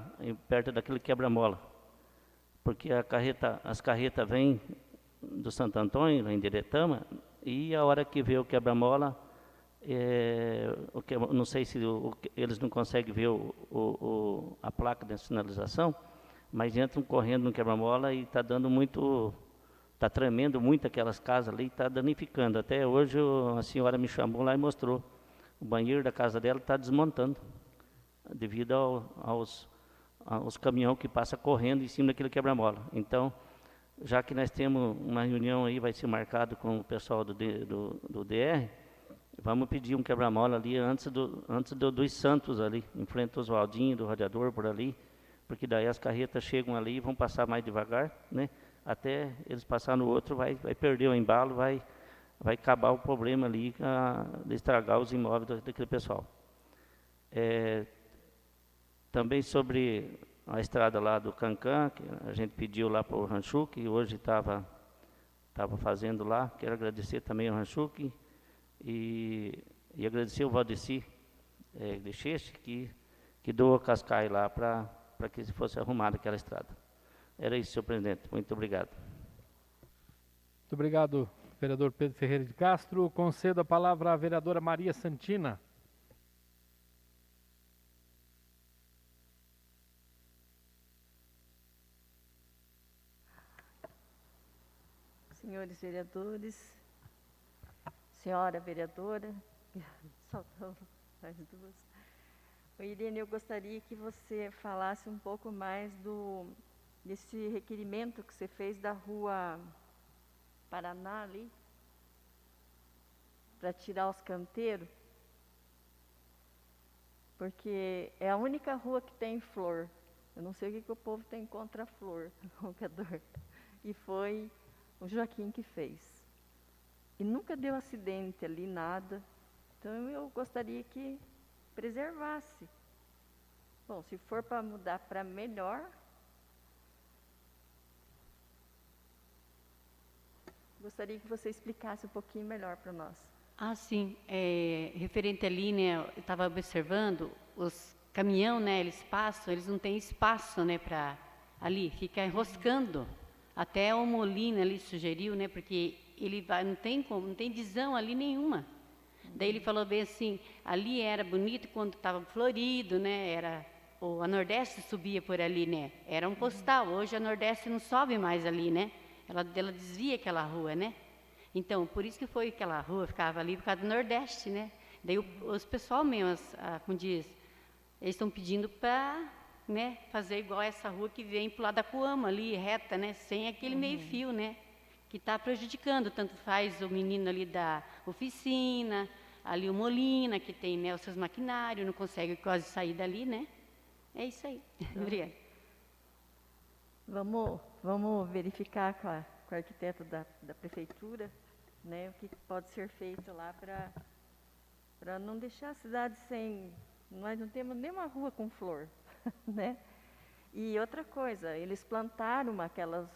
perto daquele quebra-mola, porque as carretas vêm do Santo Antônio, lá em Diretama, e a hora que vê o quebra-mola, não sei se eles não conseguem ver a placa de sinalização, mas entram correndo no quebra-mola e está dando muito, está tremendo muito aquelas casas ali, está danificando. Até hoje a senhora me chamou lá e mostrou, o banheiro da casa dela está desmontando, devido aos caminhões que passam correndo em cima daquele quebra-mola. Então, já que nós temos uma reunião aí, vai ser marcado com o pessoal do DR, vamos pedir um quebra-mola ali antes dos Santos ali, em frente ao Oswaldinho, do Radiador, por ali, porque daí as carretas chegam ali e vão passar mais devagar, né? Até eles passar no outro, vai perder o embalo, vai acabar o problema ali de estragar os imóveis daquele pessoal. Também sobre a estrada lá do Cancan, que a gente pediu lá para o Ranchuc, e hoje estava fazendo lá. Quero agradecer também ao Ranchuc e agradecer o Valdeci de Cheche, que doou a cascai lá para que fosse arrumada aquela estrada. Era isso, senhor presidente. Muito obrigado. Muito obrigado, vereador Pedro Ferreira de Castro. Concedo a palavra à vereadora Maria Santina. Senhores vereadores, senhora vereadora, Faltam mais duas. Ô, Irene, eu gostaria que você falasse um pouco mais desse requerimento que você fez da rua Paraná ali, para tirar os canteiros, porque é a única rua que tem flor. Eu não sei o que o povo tem contra a flor, roncador. E foi o Joaquim que fez. E nunca deu acidente ali, nada. Então eu gostaria que preservasse. Bom, se for para mudar para melhor, gostaria que você explicasse um pouquinho melhor para nós. Ah, sim. Referente ali, né, eu estava observando, os caminhão, né, eles passam, eles não têm espaço, né, para ali, fica enroscando. Até o Molina ali sugeriu, né, porque ele vai, não tem visão ali nenhuma. Daí ele falou bem assim, ali era bonito quando estava florido, né, a Nordeste subia por ali, né, era um postal. Hoje a Nordeste não sobe mais ali, né, ela desvia aquela rua, né. Então, por isso que foi aquela rua, ficava ali por causa do Nordeste, né? Daí os pessoal mesmo, como diz, eles estão pedindo para, né, fazer igual essa rua que vem para o lado da Coama ali, reta, né? Sem aquele meio-fio, né? Que está prejudicando, tanto faz o menino ali da oficina, ali o Molina, que tem, né, os seus maquinários, não consegue quase sair dali, né? É isso aí. Obrigada. Vamos verificar com a arquiteta da prefeitura, né, o que pode ser feito lá para não deixar a cidade sem... Nós não temos nenhuma rua com flor, né? E outra coisa, eles plantaram aquelas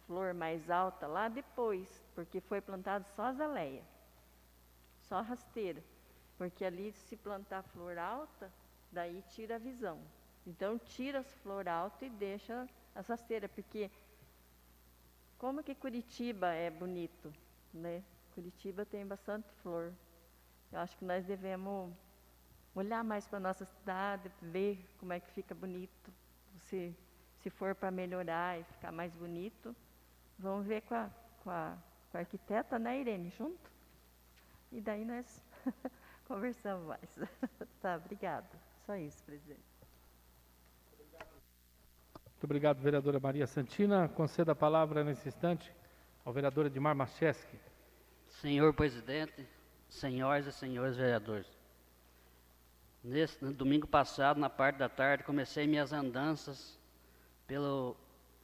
flor mais alta lá depois, porque foi plantado só azaleia, só rasteira, porque ali se plantar flor alta, daí tira a visão. Então tira as flor alta e deixa as rasteiras, porque como que Curitiba é bonito, né? Curitiba tem bastante flor. Eu acho que nós devemos olhar mais para a nossa cidade, ver como é que fica bonito. Se for para melhorar e ficar mais bonito, vamos ver com a arquiteta, né, Irene, junto? E daí nós conversamos mais. Tá, obrigada. Só isso, presidente. Muito obrigado, vereadora Maria Santina. Conceda a palavra nesse instante ao vereador Edmar Macheski. Senhor presidente, senhoras e senhores vereadores. No domingo passado, na parte da tarde, comecei minhas andanças pelo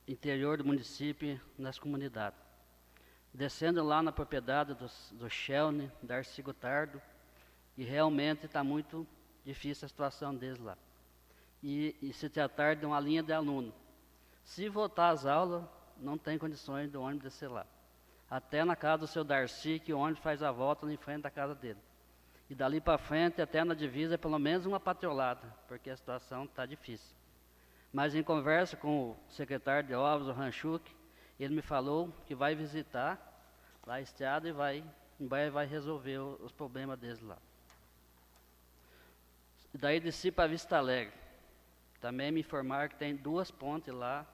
interior do município, nas comunidades. Descendo lá na propriedade do Shelne, Darcy Gotardo, e realmente está muito difícil a situação deles lá. E se tratar de uma linha de aluno. Se voltar às aulas, não tem condições do ônibus descer lá. Até na casa do seu Darcy, que o ônibus faz a volta em frente da casa dele. E dali para frente, até na divisa, é pelo menos uma patrolada, porque a situação está difícil. Mas em conversa com o secretário de obras, o Ranchuk, ele me falou que vai visitar lá a estrada e em breve vai resolver os problemas deles lá. E daí desci para Vista Alegre. Também me informaram que tem 2 pontes lá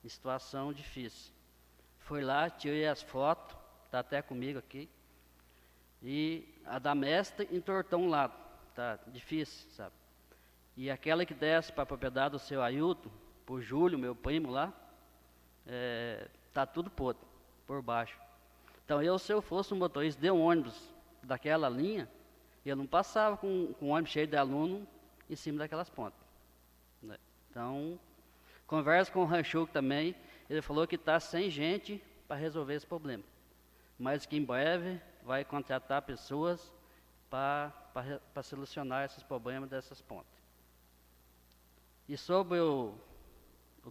em situação difícil. Fui lá, tirei as fotos, está até comigo aqui. E a da Mestre entortou um lado, está difícil, sabe? E aquela que desce para a propriedade do seu Ailton, por Júlio, meu primo lá, está tudo podre, por baixo. Então se eu fosse um motorista de um ônibus daquela linha, eu não passava com um ônibus cheio de aluno em cima daquelas pontes. Né? Então, conversa com o Ranchuk também, ele falou que está sem gente para resolver esse problema. Mas que em breve vai contratar pessoas para solucionar esses problemas dessas pontes. E sobre o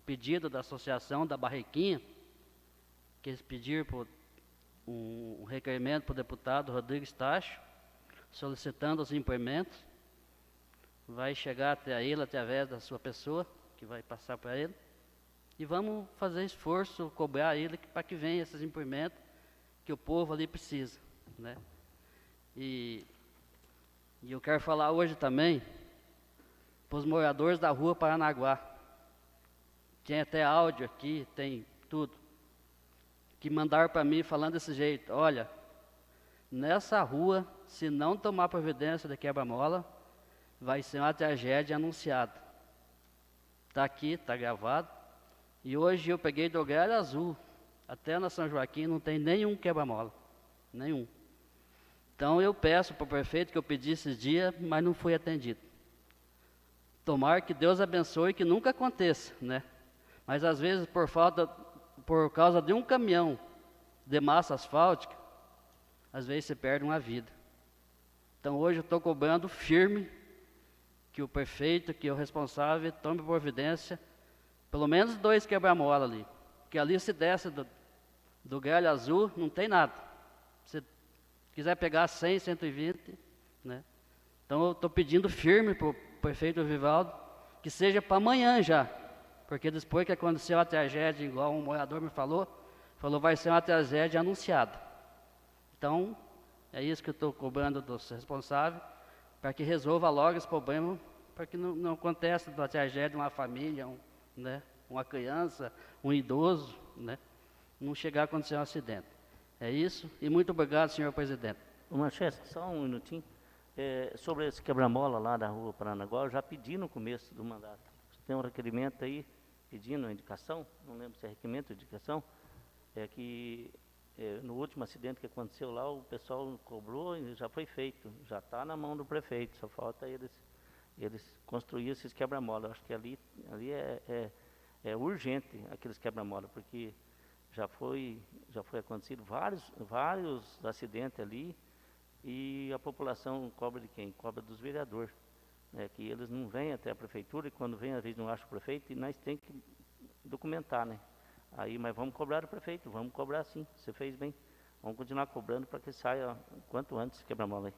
pedido da associação da Barrequinha, que eles pediram um requerimento para o deputado Rodrigues Tacho, solicitando os implementos, vai chegar até ele através da sua pessoa, que vai passar para ele, e vamos fazer esforço, cobrar ele para que venha esses implementos que o povo ali precisa, né? E eu quero falar hoje também para os moradores da rua Paranaguá. Tem até áudio aqui, tem tudo. Que mandaram para mim falando desse jeito: olha, nessa rua, se não tomar providência da quebra-mola, vai ser uma tragédia anunciada. Está aqui, está gravado. E hoje eu peguei do Galho Azul, até na São Joaquim, não tem nenhum quebra-mola. Nenhum. Então eu peço para o prefeito que eu pedi esses dias, mas não fui atendido. Tomara que Deus abençoe, que nunca aconteça, né? Mas às vezes por causa de um caminhão de massa asfáltica, às vezes você perde uma vida. Então hoje eu estou cobrando firme que o prefeito, que o responsável, tome providência, pelo menos 2 quebra-mola ali. Porque ali se desce do Galho Azul, não tem nada. Se quiser pegar 100, 120, né? Então eu estou pedindo firme para o prefeito Vivaldo, que seja para amanhã já. Porque depois que aconteceu a tragédia, igual um morador me falou vai ser uma tragédia anunciada. Então, é isso que eu estou cobrando dos responsáveis, para que resolva logo esse problema, para que não aconteça uma tragédia de uma família, né, uma criança, um idoso, né, não chegar a acontecer um acidente. É isso, e muito obrigado, senhor presidente. Ô Manchester, só um minutinho. Sobre esse quebra-mola lá da rua Paranaguá, eu já pedi no começo do mandato. Tem um requerimento aí, pedindo a indicação, não lembro se é requerimento ou indicação, no último acidente que aconteceu lá, o pessoal cobrou e já foi feito, já está na mão do prefeito, só falta eles construir esses quebra-mola. Acho que ali é urgente aqueles quebra-mola, porque já foi acontecido vários acidentes ali, e a população cobra de quem? Cobra dos vereadores, que eles não vêm até a prefeitura, e quando vêm às vezes não acham o prefeito, e nós temos que documentar, né? Aí, mas vamos cobrar o prefeito, vamos cobrar sim, você fez bem. Vamos continuar cobrando para que saia quanto antes quebra-mola aí.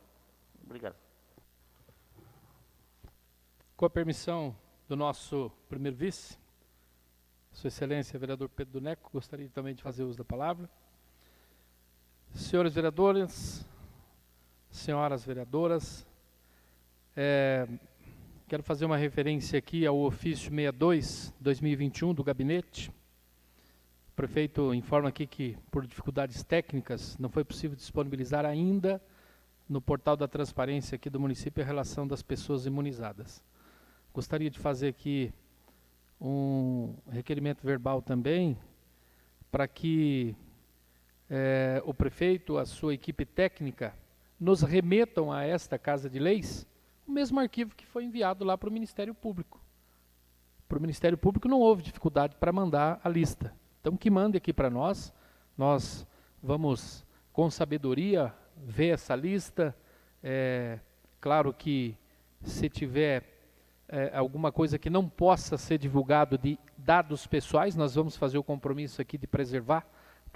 Obrigado. Com a permissão do nosso primeiro vice, Sua Excelência, vereador Pedro Duneco, gostaria também de fazer uso da palavra. Senhores vereadores, senhoras vereadoras, quero fazer uma referência aqui ao ofício 62/2021 do gabinete. O prefeito informa aqui que, por dificuldades técnicas, não foi possível disponibilizar ainda no portal da transparência aqui do município a relação das pessoas imunizadas. Gostaria de fazer aqui um requerimento verbal também, para que o prefeito, a sua equipe técnica, nos remetam a esta Casa de Leis o mesmo arquivo que foi enviado lá para o Ministério Público. Para o Ministério Público não houve dificuldade para mandar a lista. Então, que mande aqui para nós vamos, com sabedoria, ver essa lista. Claro que, se tiver alguma coisa que não possa ser divulgado de dados pessoais, nós vamos fazer o compromisso aqui de preservar.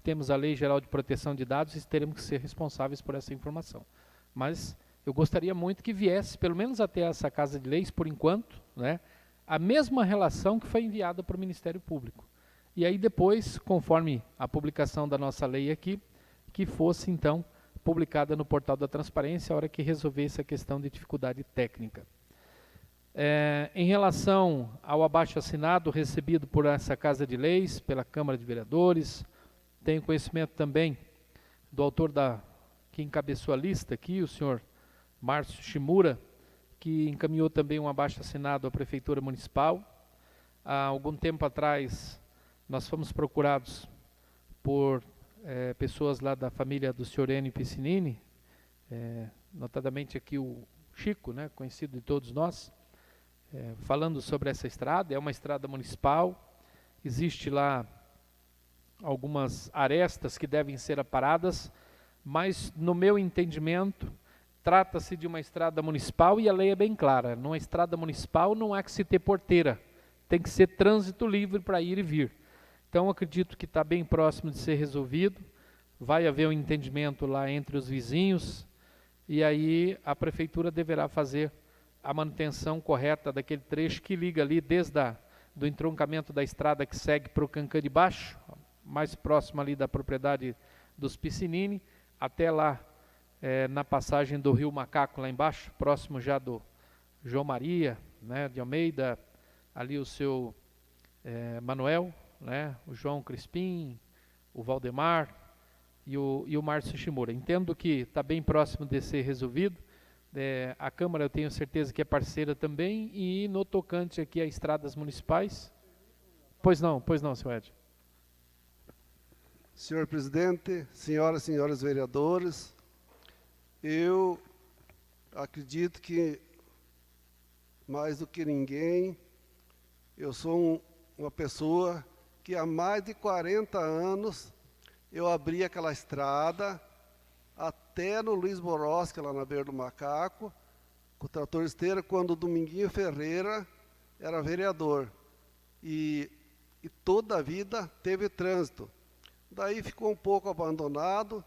Temos a Lei Geral de Proteção de Dados e teremos que ser responsáveis por essa informação. Mas eu gostaria muito que viesse, pelo menos até essa Casa de Leis, por enquanto, né, a mesma relação que foi enviada para o Ministério Público. E aí depois, conforme a publicação da nossa lei aqui, que fosse então publicada no portal da transparência a hora que resolvesse a questão de dificuldade técnica. Em relação ao abaixo-assinado recebido por essa Casa de Leis, pela Câmara de Vereadores, tenho conhecimento também do autor que encabeçou a lista aqui, o senhor Márcio Shimura, que encaminhou também um abaixo-assinado à Prefeitura Municipal. Há algum tempo atrás, nós fomos procurados por pessoas lá da família do senhor Enio Piscinini, notadamente aqui o Chico, né, conhecido de todos nós, falando sobre essa estrada. É uma estrada municipal, existe lá algumas arestas que devem ser aparadas, mas no meu entendimento, trata-se de uma estrada municipal e a lei é bem clara. Numa estrada municipal não há que se ter porteira, tem que ser trânsito livre para ir e vir. Então acredito que está bem próximo de ser resolvido, vai haver um entendimento lá entre os vizinhos, e aí a prefeitura deverá fazer a manutenção correta daquele trecho que liga ali desde do entroncamento da estrada que segue para o Cancã de Baixo, mais próximo ali da propriedade dos Piscinini, até lá na passagem do Rio Macaco lá embaixo, próximo já do João Maria, né, de Almeida, ali o seu Manuel, né, o João Crispim, o Valdemar, e o Márcio Shimura. Entendo que está bem próximo de ser resolvido. A Câmara, eu tenho certeza que é parceira também, e no tocante aqui a estradas municipais. Pois não, senhor Ed. Senhor presidente, senhoras e senhores vereadores, eu acredito que, mais do que ninguém, eu sou uma pessoa que há mais de 40 anos eu abri aquela estrada até no Luiz Borosca, lá na beira do Macaco, com o trator esteira, quando o Dominguinho Ferreira era vereador. E toda a vida teve trânsito. Daí ficou um pouco abandonado,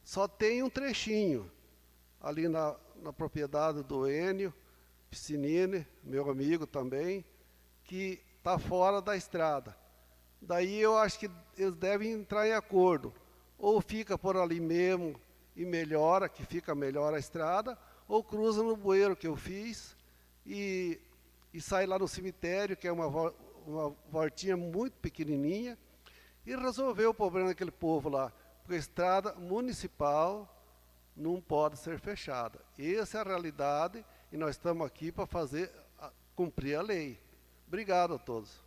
só tem um trechinho ali na propriedade do Enio Piscinini, meu amigo também, que está fora da estrada. Daí eu acho que eles devem entrar em acordo. Ou fica por ali mesmo e melhora, que fica melhor a estrada, ou cruza no bueiro que eu fiz e sai lá no cemitério, que é uma voltinha muito pequenininha, e resolveu o problema daquele povo lá. Porque a estrada municipal não pode ser fechada. Essa é a realidade e nós estamos aqui para cumprir a lei. Obrigado a todos.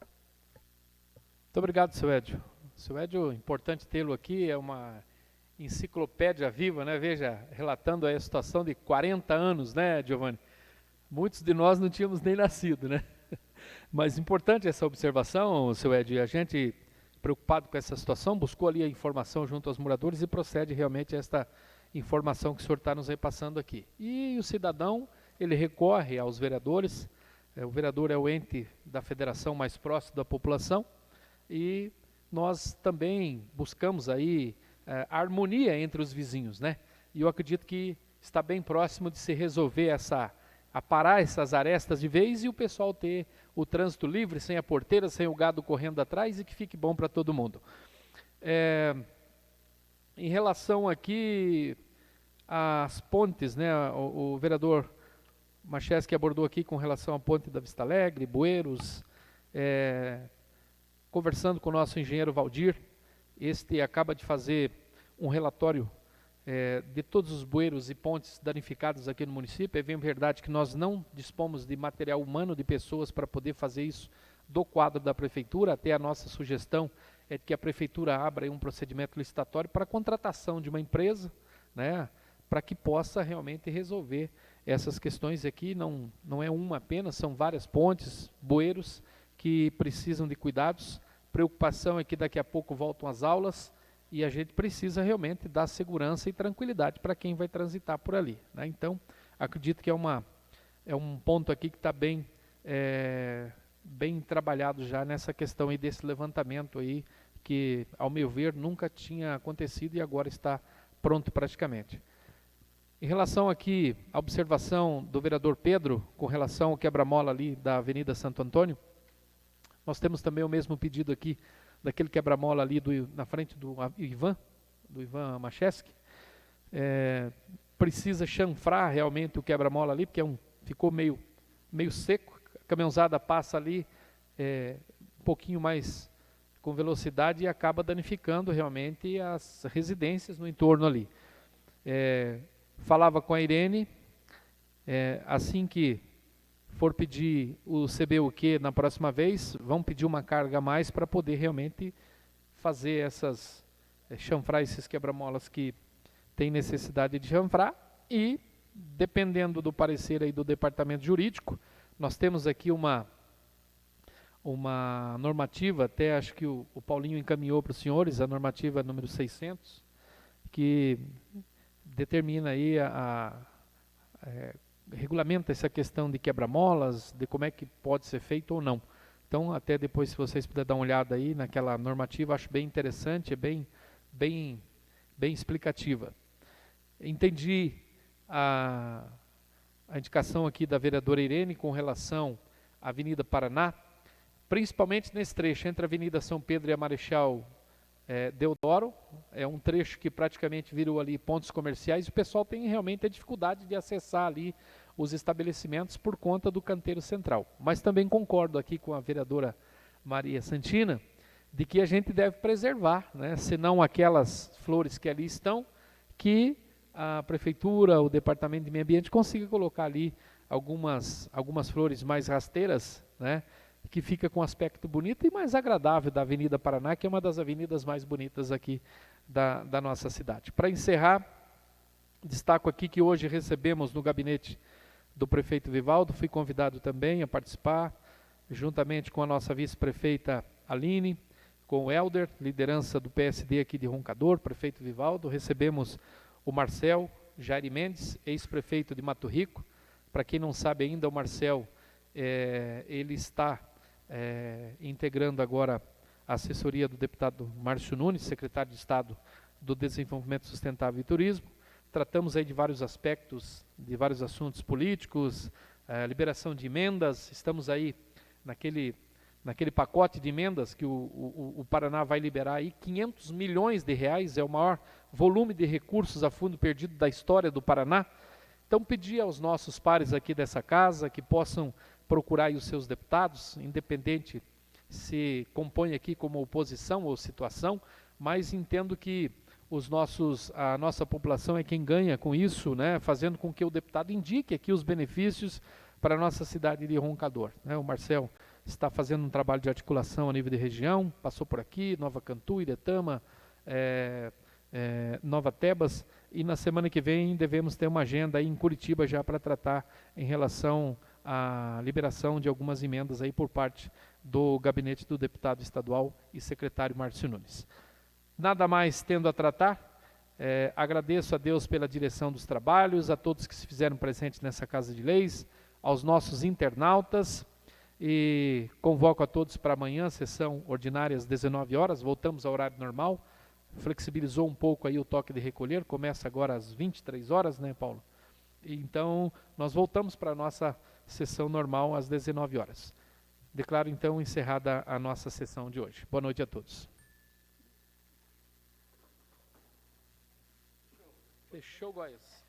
Muito obrigado, seu Edio. Seu Edio, importante tê-lo aqui, é uma enciclopédia viva, né? Veja, relatando aí a situação de 40 anos, né, Giovanni? Muitos de nós não tínhamos nem nascido, né? Mas importante essa observação, seu Edio, a gente, preocupado com essa situação, buscou ali a informação junto aos moradores e procede realmente a esta informação que o senhor está nos repassando aqui. E o cidadão, ele recorre aos vereadores, o vereador é o ente da federação mais próximo da população, e nós também buscamos aí a harmonia entre os vizinhos, né? E eu acredito que está bem próximo de se resolver aparar essas arestas de vez e o pessoal ter o trânsito livre, sem a porteira, sem o gado correndo atrás e que fique bom para todo mundo. Em relação aqui às pontes, né? O vereador Macheski abordou aqui com relação à ponte da Vista Alegre, Bueiros, conversando com o nosso engenheiro Valdir, este acaba de fazer um relatório de todos os bueiros e pontes danificados aqui no município. É bem verdade que nós não dispomos de material humano, de pessoas para poder fazer isso do quadro da prefeitura. Até a nossa sugestão é que a prefeitura abra aí um procedimento licitatório para a contratação de uma empresa, né, para que possa realmente resolver essas questões aqui. Não é uma apenas, são várias pontes, bueiros que precisam de cuidados. Preocupação é que daqui a pouco voltam as aulas e a gente precisa realmente dar segurança e tranquilidade para quem vai transitar por ali, né? Então, acredito que é um ponto aqui que está bem trabalhado já nessa questão aí desse levantamento aí, que, ao meu ver, nunca tinha acontecido e agora está pronto praticamente. Em relação aqui à observação do vereador Pedro, com relação ao quebra-mola ali da Avenida Santo Antônio, nós temos também o mesmo pedido aqui, daquele quebra-mola ali na frente do Ivan Macheski. Precisa chanfrar realmente o quebra-mola ali, porque ficou meio seco. A caminhãozada passa ali um pouquinho mais com velocidade e acaba danificando realmente as residências no entorno ali. Falava com a Irene, assim que for pedir o CBUQ na próxima vez, vão pedir uma carga a mais para poder realmente fazer chanfrar esses quebra-molas que tem necessidade de chanfrar. E, dependendo do parecer aí do departamento jurídico, nós temos aqui uma normativa, até acho que o Paulinho encaminhou para os senhores, a normativa número 600, que determina aí regulamenta essa questão de quebra-molas, de como é que pode ser feito ou não. Então, até depois, se vocês puderem dar uma olhada aí naquela normativa, acho bem interessante, é bem explicativa. Entendi a indicação aqui da vereadora Irene com relação à Avenida Paraná, principalmente nesse trecho entre a Avenida São Pedro e a Marechal Deodoro. É um trecho que praticamente virou ali pontos comerciais e o pessoal tem realmente a dificuldade de acessar ali os estabelecimentos por conta do canteiro central. Mas também concordo aqui com a vereadora Maria Santina, de que a gente deve preservar, né? Senão aquelas flores que ali estão, que a prefeitura, o departamento de meio ambiente consiga colocar ali algumas flores mais rasteiras, né? Que fica com um aspecto bonito e mais agradável da Avenida Paraná, que é uma das avenidas mais bonitas aqui da nossa cidade. Para encerrar, destaco aqui que hoje recebemos no gabinete do prefeito Vivaldo, fui convidado também a participar, juntamente com a nossa vice-prefeita Aline, com o Helder, liderança do PSD aqui de Roncador, prefeito Vivaldo, recebemos o Marcel Jair Mendes, ex-prefeito de Mato Rico. Para quem não sabe ainda, o Marcel, ele está integrando agora a assessoria do deputado Márcio Nunes, secretário de Estado do Desenvolvimento Sustentável e Turismo. Tratamos aí de vários aspectos, de vários assuntos políticos, liberação de emendas. Estamos aí naquele pacote de emendas que o Paraná vai liberar aí, 500 milhões de reais, é o maior volume de recursos a fundo perdido da história do Paraná. Então, pedir aos nossos pares aqui dessa casa que possam procurar aí os seus deputados, independente se compõe aqui como oposição ou situação, mas entendo que a nossa população é quem ganha com isso, né, fazendo com que o deputado indique aqui os benefícios para a nossa cidade de Roncador, né. O Marcel está fazendo um trabalho de articulação a nível de região, passou por aqui, Nova Cantu, Iretama, Nova Tebas, e na semana que vem devemos ter uma agenda aí em Curitiba já para tratar em relação à liberação de algumas emendas aí por parte do gabinete do deputado estadual e secretário Márcio Nunes. Nada mais tendo a tratar, agradeço a Deus pela direção dos trabalhos, a todos que se fizeram presentes nessa Casa de Leis, aos nossos internautas, e convoco a todos para amanhã, sessão ordinária às 19 horas, voltamos ao horário normal, flexibilizou um pouco aí o toque de recolher, começa agora às 23 horas, né, Paulo? Então, nós voltamos para a nossa sessão normal às 19 horas. Declaro então encerrada a nossa sessão de hoje. Boa noite a todos. Fechou, Góias.